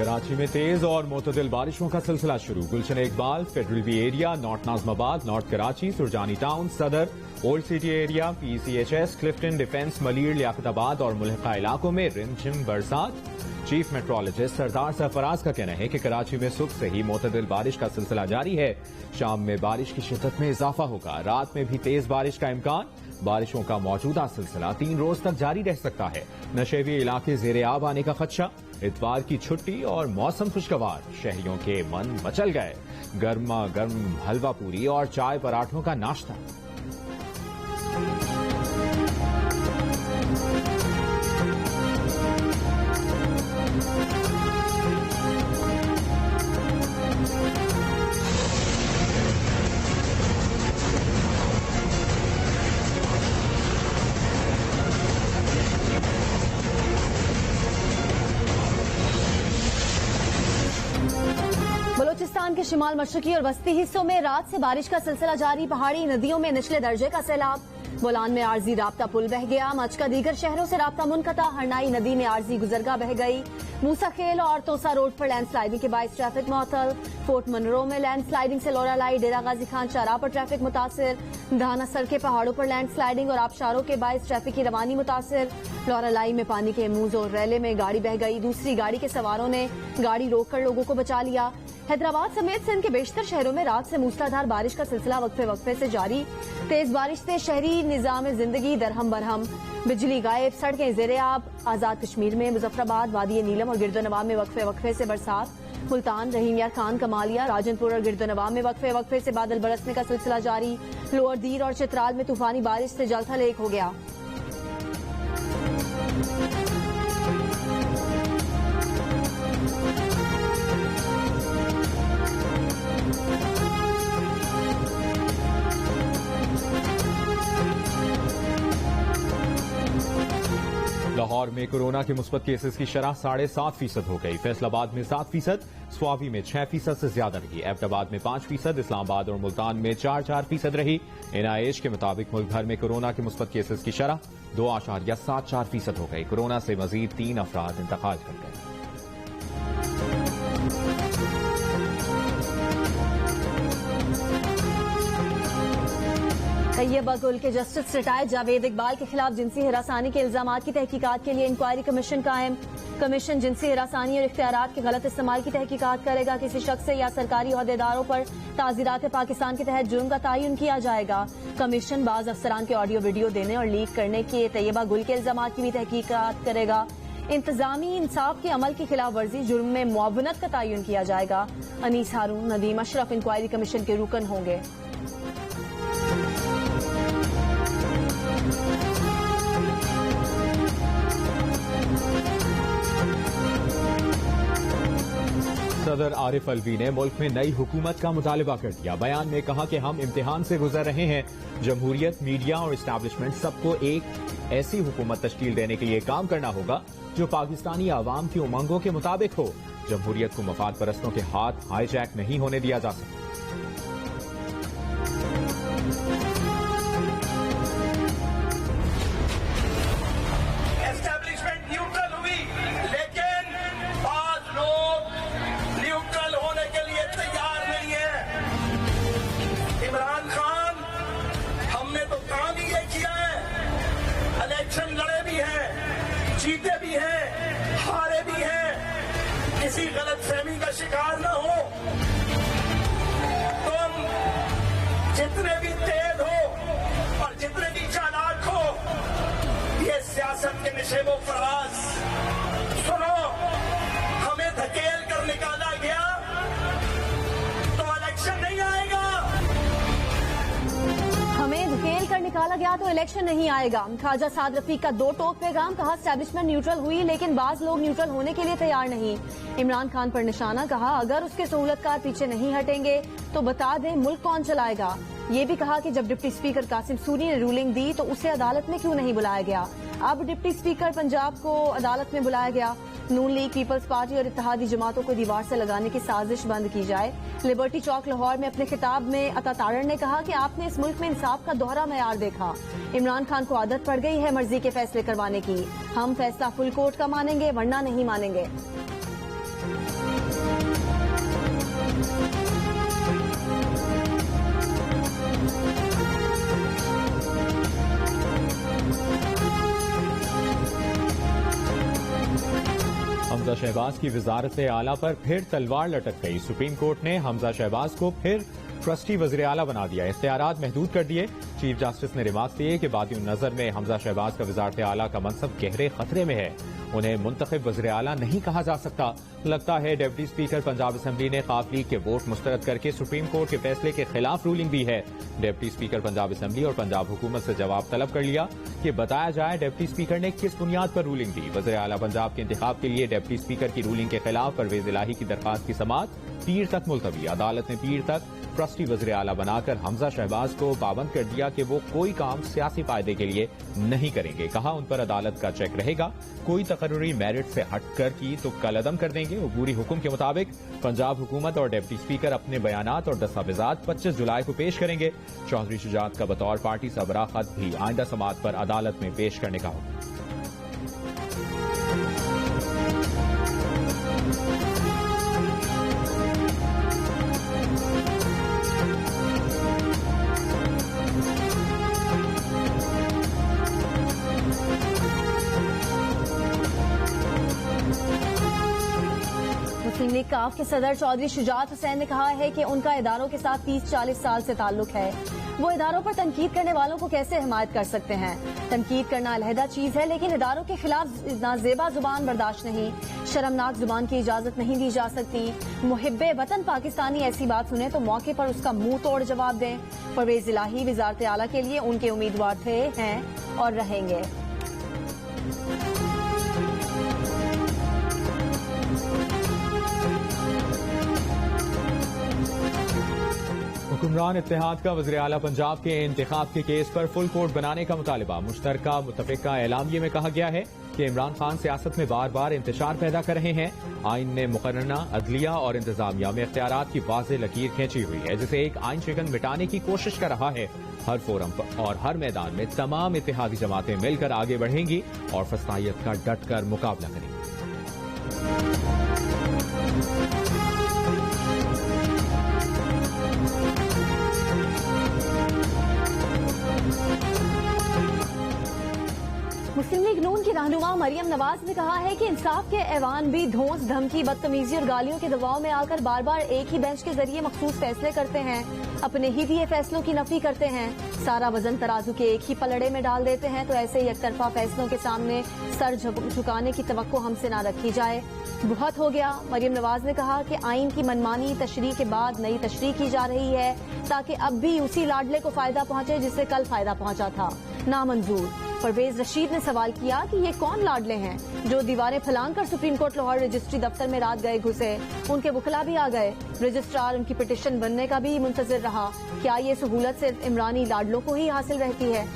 कराची में तेज और मोतदिल बारिशों का सिलसिला शुरू। Gulshan Iqbal, Federal B Area, North Nazimabad, North Karachi, Surjani Town, Saddar, Old City Area, PCHS, Clifton, Defence, Malir, Liaquatabad और मुल्हिका इलाकों में रिमझिम बरसात। चीफ मेट्रोलॉजिस्ट सरदार सरफराज का कहना है कि कराची में सुबह से ही मोतदिल बारिश का सिलसिला जारी है। शाम में बारिश की शिद्दत में इजाफा होगा। रात में भी तेज बारिश का इम्कान। बारिशों का मौजूदा सिलसिला 3 रोज तक जारी रह सकता है। नशेबी इलाके जेर आब आने का खदशा। इतवार की छुट्टी और मौसम खुशगवार। शहरियों के मन मचल गए। गर्मा गर्म हलवा पूरी और चाय पराठों का नाश्ता। बलूचिस्तान के शिमाल मशरकी और वस्ती हिस्सों में रात से बारिश का सिलसिला जारी। पहाड़ी नदियों में निचले दर्जे का सैलाब। बोलान में आरजी राब्ता पुल बह गया। मच का दीगर शहरों से राब्ता मुनकता। हरनाई नदी में आरजी गुजरगाह बह गई। मूसा खेल और तोसा रोड पर लैंडस्लाइडिंग के बायस ट्रैफिक मुअत्तल। फोर्ट मनरो में लैंडस्लाइडिंग से लोरा लाई, डेरा गाजी खान चारा पर ट्रैफिक मुतासिर। धाना सर के पहाड़ों पर लैंडस्लाइडिंग और आबशारों के बायस ट्रैफिक की रवानी मुतासिर। लोरा लाई में पानी के मुंह और रैले में गाड़ी बह गई। दूसरी गाड़ी के सवारों ने गाड़ी रोककर लोगों को बचा लिया। हैदराबाद समेत सिंध के बेशतर शहरों में रात से मूसलाधार बारिश का सिलसिला वक्फे वक्फे से जारी। तेज बारिश से शहरी निजाम जिंदगी दरहम बरहम। बिजली गायब, सड़कें जेरे आब। आजाद कश्मीर में मुजफ्फराबाद, वादी नीलम और गिरदोनवा में वक्फे वक्फे से बरसात। मुल्तान, रहीम यार खान, कमालिया, राजनपुर और गिरदोनवा में वक्फे वक्फे से बादल बरसने का सिलसिला जारी। लोअर दीर और चित्राल में तूफानी बारिश से जलथल एक हो गया। लाहौर में कोरोना के मुस्बत केसेस की शरह 7.5% हो गई। फैसलाबाद में 7%, स्वाबी में 6% से ज्यादा रही। एबटाबाद में 5%, इस्लामाबाद और मुल्तान में 4% रही। NIH के मुताबिक मुल्क भर में कोरोना के मुस्बत केसेस की शरह 2.74% हो गई। कोरोना से मजीद 3 अफराद इंतकाल कर गए। तैयबा गुल के जस्टिस रिटायर्ड जावेद इकबाल के खिलाफ जिनसी हिरासानी के इल्जामात की तहकीकात के लिए इंक्वायरी कमीशन कायम। कमीशन जिनसी हिरासानी और इख्तियारात के गलत इस्तेमाल की तहकीकात करेगा। किसी शख्स या सरकारी ओहदेदारों पर ताज़ीरात पाकिस्तान के तहत जुर्म का तयन किया जाएगा। कमीशन बाज अफसरान के ऑडियो वीडियो देने और लीक करने के तैयबा गुल के इल्जामात की भी तहकीकात करेगा। इंतजामी इंसाफ के अमल की खिलाफ वर्जी जुर्म में मुआवनत का तयन किया जाएगा। अनीस हारून, नदीम अशरफ इंक्वायरी कमीशन के रुकन होंगे। सदर आरिफ अलवी ने मुल्क में नई हुकूमत का मुतालबा कर दिया। बयान में कहा कि हम इम्तिहान से गुजर रहे हैं। जमहूरियत, मीडिया और इस्टेब्लिशमेंट सबको एक ऐसी हुकूमत तश्कील देने के लिए काम करना होगा जो पाकिस्तानी आवाम की उमंगों के मुताबिक हो। जमहूरियत को मफाद परस्तों के हाथ हाईजैक नहीं होने दिया जा सकता। लड़े भी हैं, जीते भी हैं, हारे भी हैं। किसी गलत फहमी का शिकार न हो। तुम जितने भी तेज हो और जितने भी चालाक हो, ये सियासत के निशेबो फराज सुनो। हमें धकेल कर निकाला गया तो इलेक्शन नहीं आएगा। हमें धकेल कर निकाला गया तो इलेक्शन नहीं आएगा। ख्वाजा साद रफीक का 2 टोक पैगाम। कहा एस्टेब्लिशमेंट न्यूट्रल हुई लेकिन बाज लोग न्यूट्रल होने के लिए तैयार नहीं। इमरान खान पर निशाना। कहा अगर उसके सहूलतकार पीछे नहीं हटेंगे तो बता दें मुल्क कौन चलाएगा। ये भी कहा कि जब डिप्टी स्पीकर कासिम सूरी ने रूलिंग दी तो उसे अदालत में क्यों नहीं बुलाया गया। अब डिप्टी स्पीकर पंजाब को अदालत में बुलाया गया। नून लीग, पीपल्स पार्टी और इत्तेहादी जमातों को दीवार से लगाने की साजिश बंद की जाए। लिबर्टी चौक लाहौर में अपने खिताब में अता तारण ने कहा कि आपने इस मुल्क में इंसाफ का दोहरा मयार देखा। इमरान खान को आदत पड़ गई है मर्जी के फैसले करवाने की। हम फैसला फुल कोर्ट का मानेंगे वरना नहीं मानेंगे। हमजा शहबाज की वजारत आला पर फिर तलवार लटक गई। सुप्रीम कोर्ट ने हमजा शहबाज को फिर ट्रस्टी वज़ीर आला बना दिया, इख्तियारात महदूद कर दिए। चीफ जस्टिस ने रिमार्क दिए कि बादी नजर में हमजा शहबाज का वजारत आला का मनसब गहरे खतरे में है। उन्हें मुंतखब वज़ीर आला नहीं कहा जा सकता। लगता है डिप्टी स्पीकर पंजाब असेंबली ने काफ लीग के वोट मुस्तरद करके सुप्रीम कोर्ट के फैसले के खिलाफ रूलिंग दी है। डिप्टी स्पीकर पंजाब असेंबली और पंजाब हुकूमत से जवाब तलब कर लिया कि बताया जाए डिप्टी स्पीकर ने किस बुनियाद पर रूलिंग दी। वज़ीर आला पंजाब के इंतखाब के लिए डिप्टी स्पीकर की रूलिंग के खिलाफ परवेज इलाही की दरखास्त की समाअत पीर तक मुलतवी। अदालत ने पीर तक ट्रस्टी वज़ीर आला बनाकर हमजा शहबाज को पाबंद कर दिया कि वो कोई काम सियासी फायदे के लिए नहीं करेंगे। कहा उन पर अदालत का चेक रहेगा, कोई तकर्रुरी मेरिट से हटकर की तो कलअदम कर देंगे। अबूरी हुक्म के मुताबिक पंजाब हुकूमत और डिप्टी स्पीकर अपने बयानात और दस्तावेजात 25 जुलाई को पेश करेंगे। चौधरी शुजात का बतौर पार्टी सरबराह खत भी आइंदा समाअत पर अदालत में पेश करने का होगा। मुस्लिम लीग काफ के सदर चौधरी शुजात हुसैन ने कहा है कि उनका इदारों के साथ 30-40 साल से ताल्लुक है। वो इदारों पर तनकीद करने वालों को कैसे हिमायत कर सकते हैं। तनकीद करना अलहदा चीज है, लेकिन इदारों के खिलाफ नाजेबा जुबान बर्दाश्त नहीं। शर्मनाक जुबान की इजाजत नहीं दी जा सकती। मुहिब्बे वतन पाकिस्तानी ऐसी बात सुने तो मौके पर उसका मुंह तोड़ जवाब दें। परवेज इलाही वजारत आला के लिए उनके उम्मीदवार थे, हैं और रहेंगे। हुक्मरान इत्तेहाद का वज़ीर आला पंजाब के इंतखाब के केस पर फुल कोर्ट बनाने का मुतालिबा। मुश्तरका मुतफ़िका एलामिये में कहा गया है कि इमरान खान सियासत में बार बार इंतशार पैदा कर रहे हैं। आइन ने मुकर्रना अदलिया और इंतजामिया में इख्तियारात की वाज़ेह लकीर खींची हुई है, जिसे एक आइन शिकन मिटाने की कोशिश कर रहा है। हर फोरम पर और हर मैदान में तमाम इत्तेहादी जमातें मिलकर आगे बढ़ेंगी और फस्तायत का डट कर मुकाबला करेंगी। मुस्लिम लीग नून की रहनुमा मरियम नवाज ने कहा है कि इंसाफ के ऐवान भी धौंस, धमकी, बदतमीजी और गालियों के दबाव में आकर बार बार एक ही बेंच के जरिए मखसूस फैसले करते हैं। अपने ही दिए फैसलों की नफी करते हैं। सारा वजन तराजू के एक ही पलड़े में डाल देते हैं। तो ऐसे एकतरफा फैसलों के सामने सर झुकाने की तवक्को हमसे ना रखी जाए। बहुत हो गया। मरियम नवाज ने कहा कि आइन की मनमानी तशरीह के बाद नई तशरीह की जा रही है ताकि अब भी उसी लाडले को फायदा पहुंचे जिससे कल फायदा पहुंचा था। नामंजूर। परवेज रशीद ने सवाल किया कि ये कौन लाडले हैं जो दीवारें फलांग कर सुप्रीम कोर्ट लाहौर रजिस्ट्री दफ्तर में रात गए घुसे। उनके वकला भी आ गए। रजिस्ट्रार उनकी पिटीशन बनने का भी मुंतजिर रहा। क्या ये सहूलत सिर्फ इमरानी लाडलों को ही हासिल रहती है?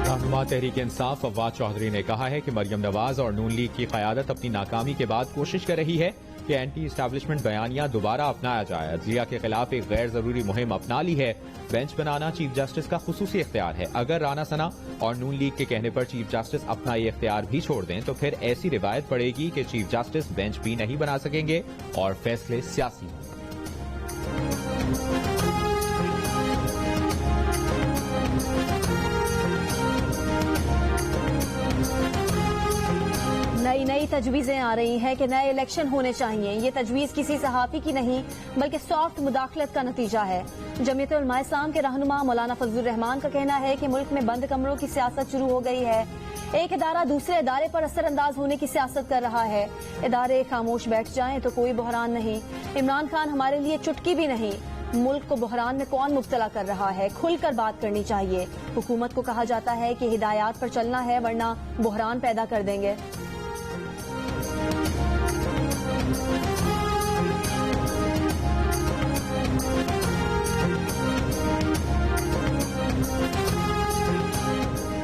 रहनुमा तहरीक इंसाफ फवाद चौधरी ने कहा है कि मरियम नवाज और नून लीग की क़यादत अपनी नाकामी के बाद कोशिश कर रही है कि एंटी इस्टेब्लिशमेंट बयानिया दोबारा अपनाया जाए। अदलिया के खिलाफ एक गैर जरूरी मुहिम अपना ली है। बेंच बनाना चीफ जस्टिस का खुसूसी इख्तियार है। अगर राना सना और नून लीग के कहने पर चीफ जस्टिस अपना ये इख्तियार भी छोड़ दें तो फिर ऐसी रिवायत पड़ेगी कि चीफ जस्टिस बेंच भी नहीं बना सकेंगे और फैसले सियासी होंगे। नई तजवीजें आ रही हैं कि नए इलेक्शन होने चाहिए। ये तजवीज किसी सहाफी की नहीं बल्कि सॉफ्ट मुदाखलत का नतीजा है। जमीयत उलमा इस्लाम के रहनुमा मौलाना फजलुर रहमान का कहना है कि मुल्क में बंद कमरों की सियासत शुरू हो गई है। एक इदारा दूसरे इदारे पर असरअंदाज होने की सियासत कर रहा है। इदारे खामोश बैठ जाएं तो कोई बहरान नहीं। इमरान खान हमारे लिए चुटकी भी नहीं। मुल्क को बहरान में कौन मुब्तला कर रहा है? खुलकर बात करनी चाहिए। हुकूमत को कहा जाता है कि हिदायत पर चलना है वरना बहरान पैदा कर देंगे।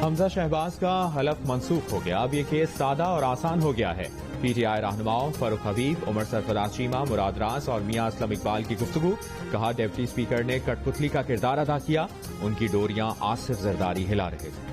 हमजा शहबाज का हलफ मंसूख हो गया। अब ये केस सादा और आसान हो गया है। पीटीआई रहनुमाओं फरूख हबीब, उमर सरफराज चीमा, मुराद रास और मियां असलम इकबाल की गुफ्तगू। कहा डिप्टी स्पीकर ने कठपुतली का किरदार अदा किया। उनकी डोरियां आसिफ जरदारी हिला रहे थे।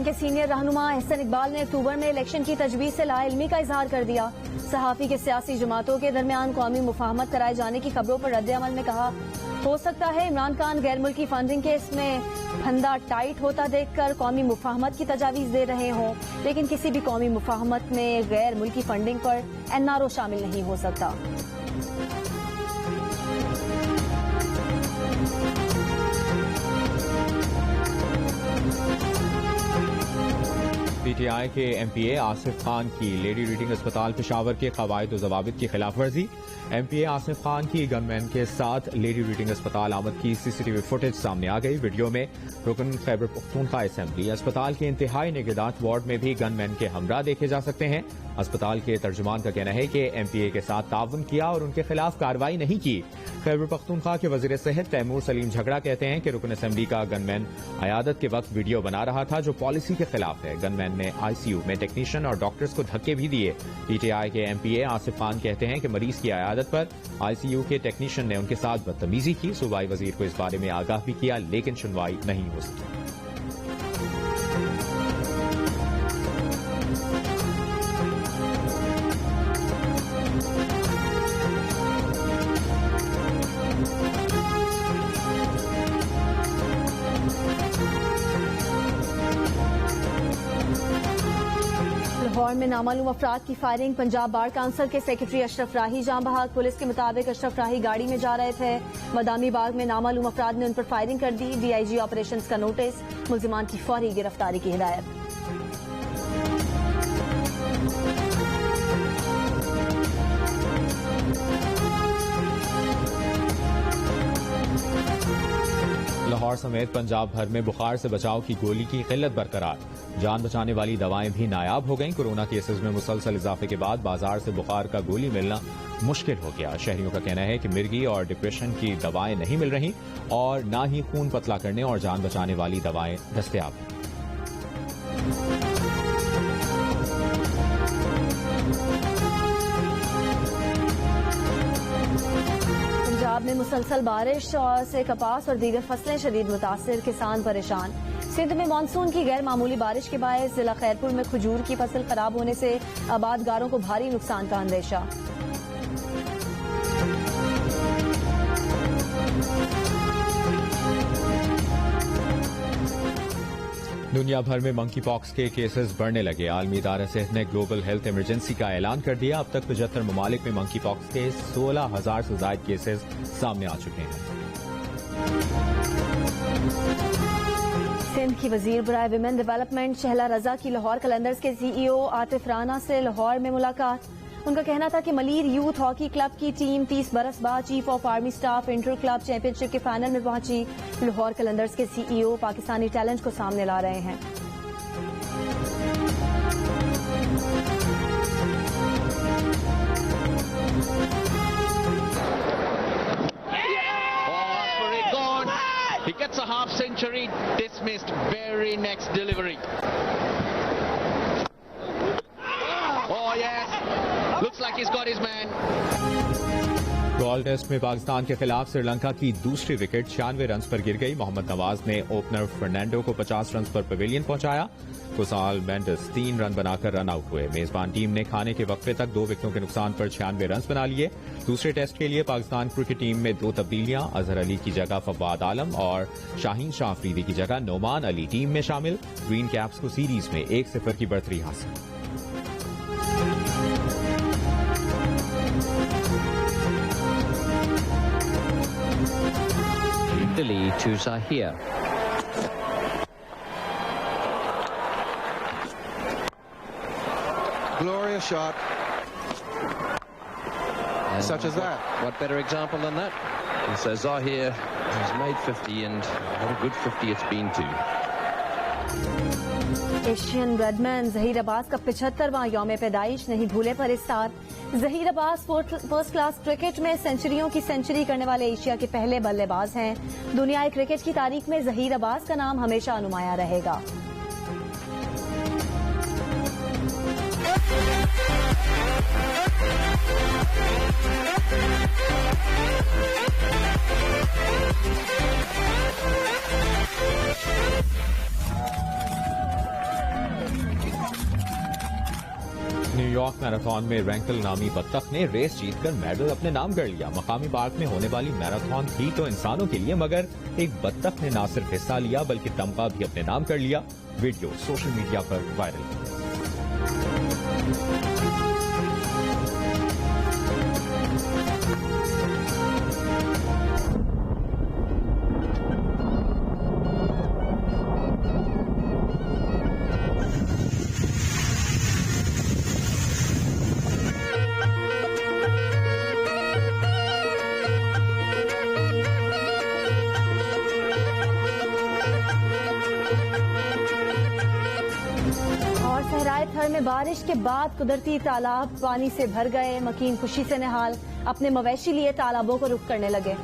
के सीनियर रहनुमा एहसन इकबाल ने अक्टूबर में इलेक्शन की तजवीज़ से लाइल्मी का इजहार कर दिया। सहाफ़ी के सियासी जमातों के दरमियान कौमी मुफाहमत कराए जाने की खबरों पर रद्द-ए-अमल में कहा, हो सकता है इमरान खान गैर मुल्की फंडिंग केस में फंदा टाइट होता देखकर कौमी मुफाहमत की तजावीज़ दे रहे हों, लेकिन किसी भी कौमी मुफाहमत में गैर मुल्की फंडिंग पर एनआरओ शामिल नहीं हो सकता। पीटीआई के एमपीए आसिफ खान की लेडी रीडिंग अस्पताल पेशावर के कवायद और जवाबित की खिलाफ वर्जी। एमपीए आसिफ खान की गनमैन के साथ लेडी रीडिंग अस्पताल आमद की सीसीटीवी फुटेज सामने आ गई। वीडियो में रुकन खैबर पख्तूनख्वा असेंबली अस्पताल के इंतहाई निगहदाश्त वार्ड में भी गनमैन के हमरा देखे जा सकते हैं। अस्पताल के तर्जुमान का कहना है कि एमपीए के साथ ताउन किया और उनके खिलाफ कार्रवाई नहीं की। खैबर पख्तूनख्वा के वजीर सेहत तैमूर सलीम झगड़ा कहते हैं कि रुकन असेंबली का गनमैन अयादत के वक्त वीडियो बना रहा था जो पॉलिसी के खिलाफ है। गनमैन ने आईसीयू में टेक्नीशियन और डॉक्टर्स को धक्के भी दिए। पीटीआई के एमपीए आसिफ खान कहते हैं कि मरीज की अयादत पर आईसीयू के टेक्नीशियन ने उनके साथ बदतमीजी की। सूबाई वजीर को इस बारे में आगाह भी किया, लेकिन सुनवाई नहीं हो सकी। लाहौर में नामालूम अफराद की फायरिंग। पंजाब बार काउंसिल के सेक्रेटरी अशरफ राही जाम बहक। पुलिस के मुताबिक अशरफ राही गाड़ी में जा रहे थे। मदामी बाग में नामालूम अफराद ने उन पर फायरिंग कर दी। डीआईजी ऑपरेशंस का नोटिस, मुल्जिमान की फौरी गिरफ्तारी की हिदायत। लाहौर समेत पंजाब भर में बुखार से बचाव की गोली की किल्लत बरकरार। जान बचाने वाली दवाएं भी नायाब हो गईं। कोरोना केसेस में मुसलसल इजाफे के बाद बाजार से बुखार का गोली मिलना मुश्किल हो गया। शहरियों का कहना है कि मिर्गी और डिप्रेशन की दवाएं नहीं मिल रही और न ही खून पतला करने और जान बचाने वाली दवाएं दस्तयाब हैं। पंजाब में मुसलसल बारिश से कपास और दीगर फसलें शदीद मुतासिर, किसान परेशान। सिंध में मानसून की गैर मामूली बारिश के बायस जिला खैरपुर में खजूर की फसल खराब होने से आबादगारों को भारी नुकसान का अंदेशा। दुनिया भर में मंकी पॉक्स के केसेस बढ़ने लगे। आलमी इदारा सेहत ने ग्लोबल हेल्थ इमरजेंसी का ऐलान कर दिया। अब तक 75 ममालिक में मंकी पॉक्स के 16,000 से ज्यादा केसेस सामने आ चुके हैं। सिंध की वजीर बराए विमेन डेवलपमेंट शहला रजा की लाहौर कलंदर्स के सीईओ आतिफ राना से लाहौर में मुलाकात। उनका कहना था कि मलीर यूथ हॉकी क्लब की टीम 30 बरस बाद chief of army staff inter club championship के फाइनल में पहुंची। लाहौर कलंदर्स के सीईओ पाकिस्तानी टैलेंट को सामने ला रहे हैं। He gets a half century, dismissed very next delivery. Oh yes, looks like he's got his man. Galle test में पाकिस्तान के खिलाफ श्रीलंका की दूसरी विकेट 96 रन पर गिर गई। मोहम्मद नवाज ने ओपनर फर्नांडो को 50 रन पर पवेलियन पहुंचाया। कुसाल मेंडिस 3 रन बनाकर रन आउट हुए। मेजबान टीम ने खाने के वक्फे तक 2 विकेटों के नुकसान पर 96 रन बना लिए। दूसरे टेस्ट के लिए पाकिस्तान क्रिकेट टीम में 2 तब्दीलियां, अजहर अली की जगह फवाद आलम और शाहीन शाह अफरीदी की जगह नोमान अली टीम में शामिल। ग्रीन कैप्स को सीरीज में 1-0 की बढ़तरी हासिल। Italy to Zahir. Glorious shot. And Such as that. What better example than that? And so Zahir has made 50 and what a good 50 it's been too. Asian Bradman Zaheer Abbas का 75वां यौम पैदाइश, नहीं भूले पर इफ्तार। Zaheer Abbas first class cricket में सेंचुरियों की सेंचुरी करने वाले एशिया के पहले बल्लेबाज हैं। दुनियाई क्रिकेट की तारीख में जहीर अब्बास का नाम हमेशा नुमाया रहेगा। न्यूयॉर्क मैराथन में रैंकल नामी बत्तख ने रेस जीतकर मेडल अपने नाम कर लिया। मकामी पार्क में होने वाली मैराथन थी तो इंसानों के लिए, मगर एक बत्तख ने न सिर्फ हिस्सा लिया बल्कि तमगा भी अपने नाम कर लिया। वीडियो सोशल मीडिया पर वायरल। और सहराए थर में बारिश के बाद कुदरती तालाब पानी से भर गए। मकीन खुशी से निहाल अपने मवेशी लिए तालाबों को रुख करने लगे।